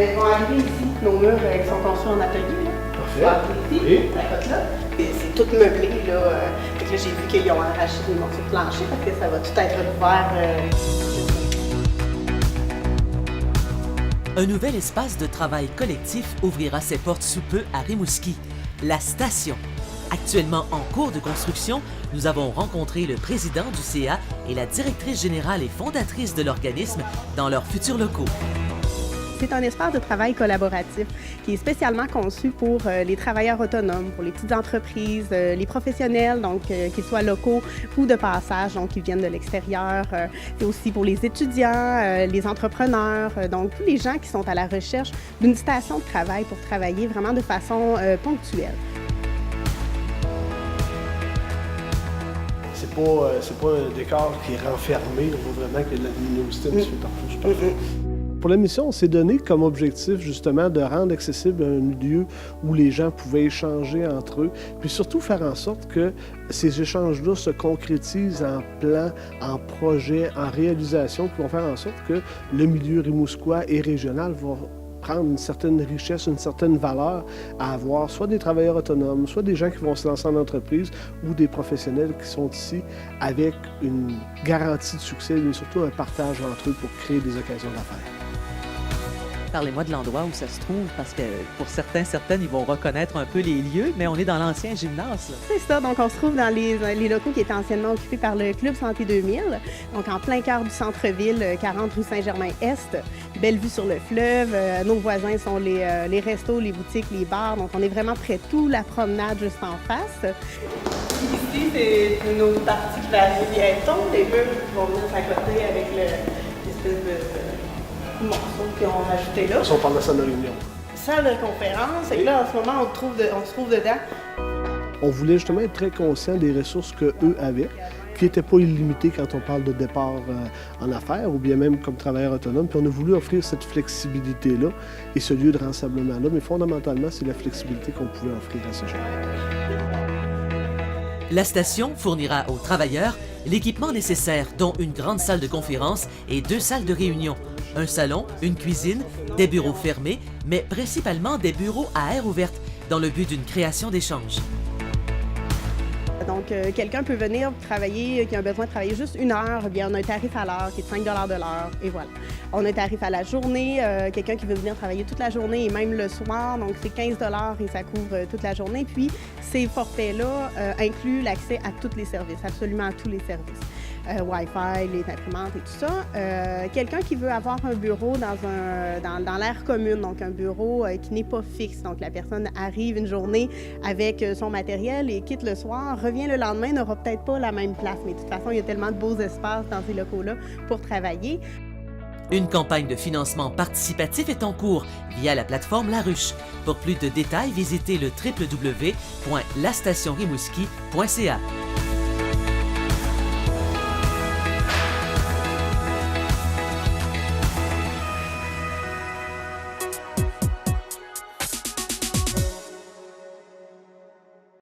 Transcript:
Ils vont arriver ici, nos murs qui sont construits en atelier. Parfait. Ici, Oui. la côte là. C'est tout meublé. Là. Fait que là, j'ai vu qu'ils ont arraché des morceaux de plancher parce que ça va tout être recouvert. Un nouvel espace de travail collectif ouvrira ses portes sous peu à Rimouski, la station. Actuellement en cours de construction, nous avons rencontré le président du CA et la directrice générale et fondatrice de l'organisme dans leurs futurs locaux. C'est un espace de travail collaboratif qui est spécialement conçu pour les travailleurs autonomes, pour les petites entreprises, les professionnels, donc qu'ils soient locaux ou de passage, donc qui viennent de l'extérieur. C'est aussi pour les étudiants, les entrepreneurs, donc tous les gens qui sont à la recherche d'une station de travail pour travailler vraiment de façon ponctuelle. C'est pas un décor qui est renfermé. On voit vraiment que la luminosité se fait partout. Pour la mission, on s'est donné comme objectif justement de rendre accessible un lieu où les gens pouvaient échanger entre eux, puis surtout faire en sorte que ces échanges-là se concrétisent en plans, en projets, en réalisations qui vont faire en sorte que le milieu rimouskois et régional va prendre une certaine richesse, une certaine valeur à avoir, soit des travailleurs autonomes, soit des gens qui vont se lancer en entreprise ou des professionnels qui sont ici avec une garantie de succès, mais surtout un partage entre eux pour créer des occasions d'affaires. Parlez-moi de l'endroit où ça se trouve, parce que pour certaines, ils vont reconnaître un peu les lieux, mais on est dans l'ancien gymnase. Là. C'est ça, donc on se trouve dans les locaux qui étaient anciennement occupés par le Club Santé 2000, donc en plein cœur du centre-ville, 40 rue Saint-Germain-Est, belle vue sur le fleuve. Nos voisins sont les restos, les boutiques, les bars, donc on est vraiment près de tout, la promenade juste en face. Ici, c'est nos parties piétons, les murs qui vont venir s'accoter avec l'espèce de morceaux qu'ils ont rajouté là. On parle de salle de réunion. Salle de conférence, et là, en ce moment, on se trouve dedans. On voulait justement être très conscient des ressources qu'eux avaient, qui n'étaient pas illimitées quand on parle de départ en affaires, ou bien même comme travailleur autonome. Puis on a voulu offrir cette flexibilité-là et ce lieu de rassemblement-là, mais fondamentalement, c'est la flexibilité qu'on pouvait offrir à ces gens. La station fournira aux travailleurs l'équipement nécessaire, dont une grande salle de conférence et 2 salles de réunion, un salon, une cuisine, des bureaux fermés, mais principalement des bureaux à air ouverte, dans le but d'une création d'échanges. Donc, quelqu'un peut venir travailler, qui a besoin de travailler juste 1 heure, eh bien, on a un tarif à l'heure qui est de 5 $ de l'heure, et voilà. On a un tarif à la journée, quelqu'un qui veut venir travailler toute la journée et même le soir, donc c'est 15 $ et ça couvre toute la journée. Puis, ces forfaits-là incluent l'accès à tous les services, absolument à tous les services. Wi-Fi, les imprimantes et tout ça. Quelqu'un qui veut avoir un bureau dans l'aire commune, donc un bureau qui n'est pas fixe. Donc la personne arrive une journée avec son matériel et quitte le soir, revient le lendemain, n'aura peut-être pas la même place. Mais de toute façon, il y a tellement de beaux espaces dans ces locaux-là pour travailler. Une campagne de financement participatif est en cours via la plateforme La Ruche. Pour plus de détails, visitez le www.lastationrimouski.ca.